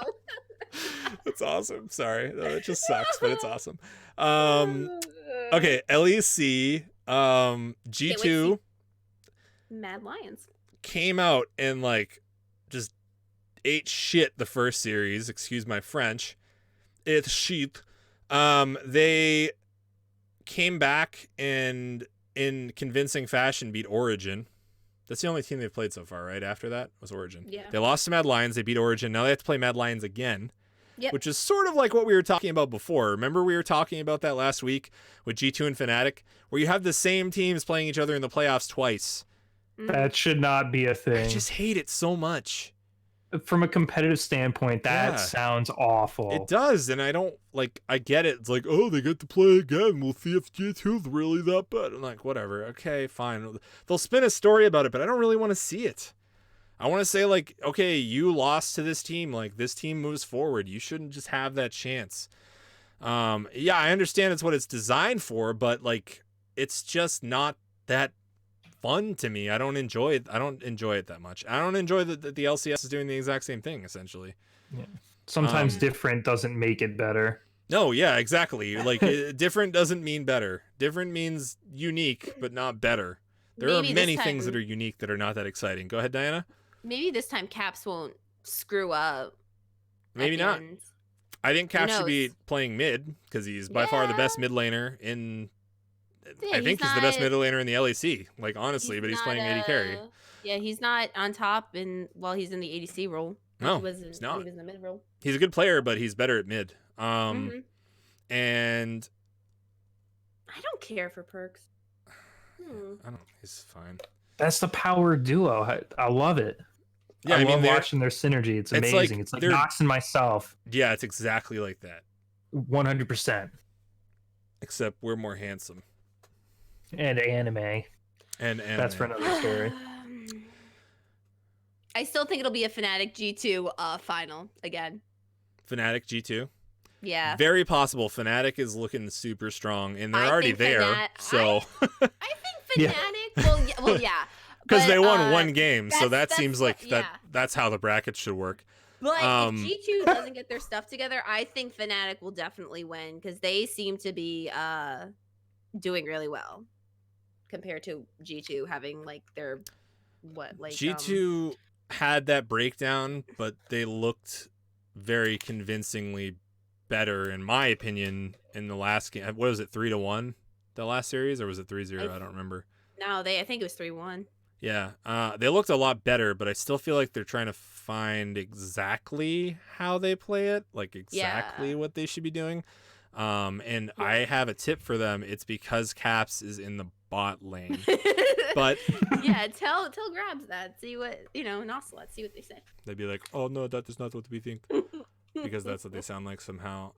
That's awesome. Sorry. It just sucks, but it's awesome. Okay, LEC, G2 Mad Lions came out and like just ate shit the first series, excuse my French. It's shit. They came back and in convincing fashion beat Origin. That's the only team they've played so far, right? After that was Origin. Yeah. They lost to Mad Lions, they beat Origin. Now they have to play Mad Lions again. Yep. Which is sort of like what we were talking about before. Remember we were talking about that last week with G2 and Fnatic, where you have the same teams playing each other in the playoffs twice. That should not be a thing. I just hate it so much. From a competitive standpoint, that sounds awful. It does, and I don't like. I get it. It's like, oh, they get to play again. We'll see if G2's really that bad. I'm like, whatever. Okay, fine. They'll spin a story about it, but I don't really want to see it. I want to say like, okay, you lost to this team. Like this team moves forward. You shouldn't just have that chance. Yeah, I understand it's what it's designed for, but like, it's just not that fun to me. I don't enjoy it. I don't enjoy it that much. I don't enjoy that the LCS is doing the exact same thing essentially. Yeah. Sometimes different doesn't make it better. No, yeah, exactly. Like different doesn't mean better. Different means unique, but not better. There are many things that are unique that are not that exciting. Go ahead, Diana. Maybe this time Caps won't screw up. Maybe not. I think Caps should be playing mid because he's by far the best mid laner in. Yeah, I think he's the best mid laner in the LEC. Like honestly, but he's playing AD carry. Yeah, he's not on top while he's in the ADC role. No, he's not. He was in the mid role. He's a good player, but he's better at mid. And I don't care for Perks. I don't. He's fine. That's the power duo. I love it. Yeah, I love watching their synergy. It's amazing. It's like Nox and myself. Yeah, it's exactly like that. 100%. Except we're more handsome. And anime. And that's for another story. I still think it'll be a Fnatic G2 final again. Fnatic G2? Yeah. Very possible. Fnatic is looking super strong, and they're already there. So I think Fnatic well yeah. Because they won one game, so that seems like that's how the brackets should work. But if G2 doesn't get their stuff together, I think Fnatic will definitely win because they seem to be doing really well compared to G2 having like their G2 had that breakdown, but they looked very convincingly better, in my opinion, in the last game. What was it, 3-1? The last series, or was it 3-0? I don't remember. No, I think it was 3-1. Yeah, they looked a lot better, but I still feel like they're trying to find exactly how they play it, like exactly what they should be doing. And I have a tip for them. It's because Caps is in the bot lane. But yeah, tell Grabs that. See what Nocelot. See what they say. They'd be like, "Oh no, that is not what we think," because that's what they sound like somehow.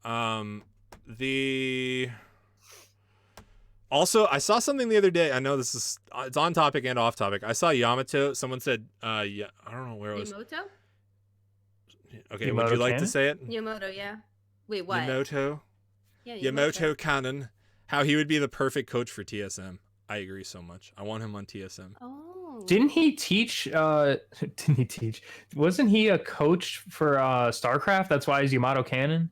Also, I saw something the other day. I know this is it's on topic and off topic. I saw Yamato. Someone said, yeah, I don't know where it was. Yamoto? Okay, would you like to say it? Yamoto, yeah. Wait, what? Yamoto. Yeah, Yamoto Kannon. How he would be the perfect coach for TSM. I agree so much. I want him on TSM. Oh. Didn't he teach? Didn't he teach? Wasn't he a coach for StarCraft? That's why he's Yamato Cannon.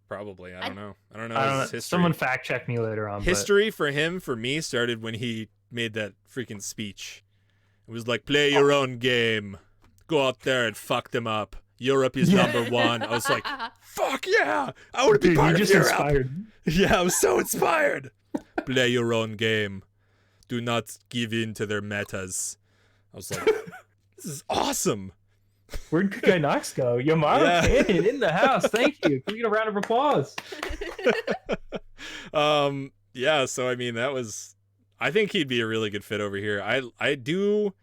Probably. I don't know. I don't know I don't his know. history. Someone fact check me later on. History for him, for me, started when he made that freaking speech. It was like, play your own game. Go out there and fuck them up. Europe is number one. I was like, fuck yeah. I want to be Dude, part you of just Europe. inspired. Yeah, I was so inspired. Play your own game. Do not give in to their metas. I was like, this is awesome. Where'd Good Guy Knox go? Yamato Cannon in the house. Thank you. Can we get a round of applause? Yeah, so I mean I think he'd be a really good fit over here. I do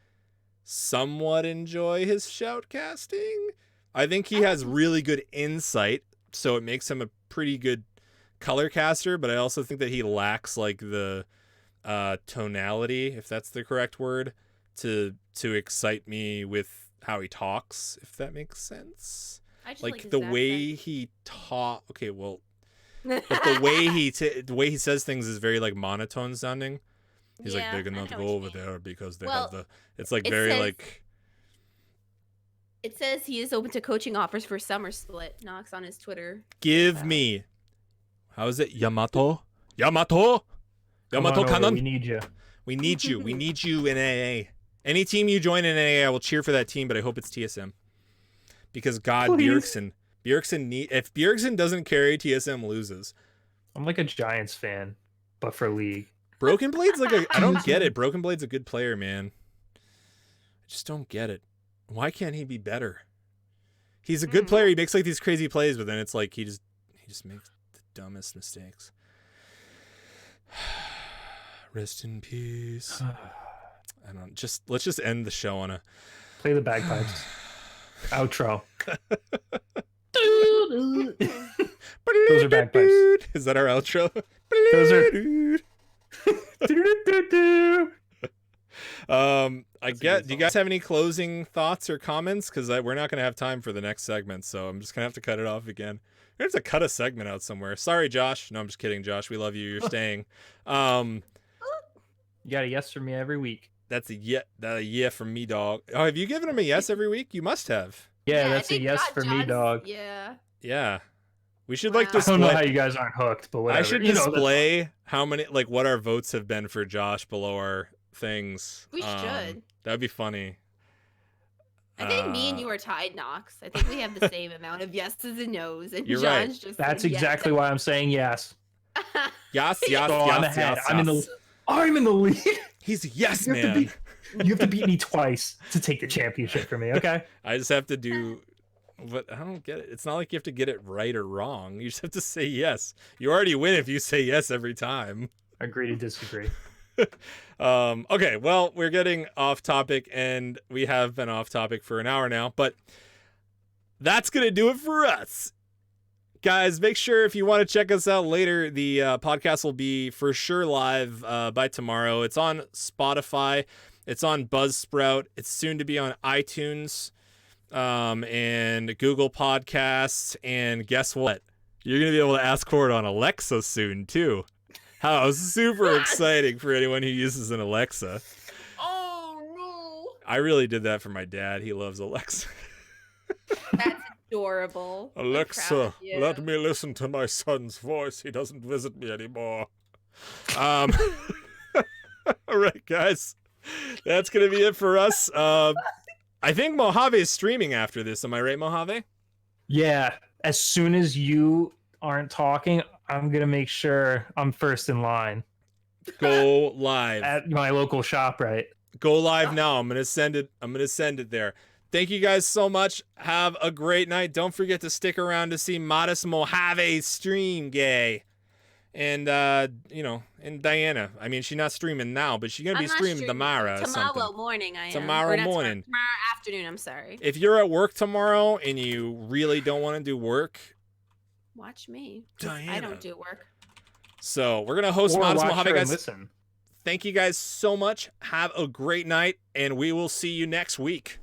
somewhat enjoy his shoutcasting. I think he has really good insight, so it makes him a pretty good color caster, but I also think that he lacks like the tonality, if that's the correct word, to excite me with how he talks, if that makes sense. I just Like his the accent. way he talk. Okay, well, but the way he says things is very like monotone sounding. He's like, Yeah, they're I gonna know go what you over mean. there because they Well, have the. It's like it very says- like. It says he is open to coaching offers for Summer Split. Knox on his Twitter. Give me. How is it? Yamato. Yamato Come on over, Kannon. we need you. We need you. We need you in AA. Any team you join in AA, I will cheer for that team, but I hope it's TSM. Because God, Please. Bjergsen if Bjergsen doesn't carry, TSM loses. I'm like a Giants fan, but for League. Broken Blade's I don't get it. Broken Blade's a good player, man. I just don't get it. Why can't he be better? He's a good player. He makes like these crazy plays, but then it's like he just makes the dumbest mistakes. Rest in peace. Let's just end the show on a Play the bagpipes. Outro. Those are bagpipes. Is that our outro? Those do you guys have any closing thoughts or comments? Because we're not going to have time for the next segment, so I'm just going to have to cut it off again. We have to cut a segment out somewhere. Sorry, Josh. No, I'm just kidding, Josh. We love you. You're staying. You got a yes from me every week. That's a yeah from me, dog. Oh, have you given him a yes every week? You must have. Yeah, I that's a think yes for me, John's- dog. Yeah. Yeah. We should Wow. like I I don't know display. how you guys aren't hooked, but whatever. I should You know, display how many, like, what our votes have been for Josh below our things. We should. That'd be funny. I think me and you are tied, Knox. I think we have the same amount of yeses and nos, and You're John's right. just. that's said yes. exactly why I'm saying yes. Yes, yes, So I'm yes, ahead. yes, I'm in yes. the lead. He's a yes You have to man. You have to beat me twice to take the championship from me, okay? I just have to do. But I don't get it. It's not like you have to get it right or wrong. You just have to say yes. You already win if you say yes every time. Agree to disagree. Okay, well, we're getting off topic, and we have been off topic for an hour now, but that's going to do it for us. Guys, make sure if you want to check us out later, the podcast will be for sure live by tomorrow. It's on Spotify. It's on Buzzsprout. It's soon to be on iTunes and Google Podcasts. And guess what? You're going to be able to ask for it on Alexa soon, too. How super exciting for anyone who uses an Alexa. Oh I really did that for my dad. He loves Alexa. no, that's adorable. I'm proud Alexa, of you. let me listen to my son's voice. He doesn't visit me anymore. All right, guys. That's going to be it for us. I think Mojave is streaming after this. Am I right, Mojave? Yeah, as soon as you aren't talking, I'm going to make sure I'm first in line Go live. at my local shop, right? Go live now. I'm gonna send it there. Thank you guys so much. Have a great night. Don't forget to stick around to see Modest Mojave's stream, gay. And and Diana. I mean, she's not streaming now, but she's gonna be I'm not streaming tomorrow or Tomorrow something. morning, I am. Tomorrow Or not morning. Tomorrow afternoon. I'm sorry. If you're at work tomorrow and you really don't want to do work, Watch me. Diana. I don't do work. So we're gonna host Or Mobs watch Mojave, her and guys. listen. Thank you guys so much. Have a great night, and we will see you next week.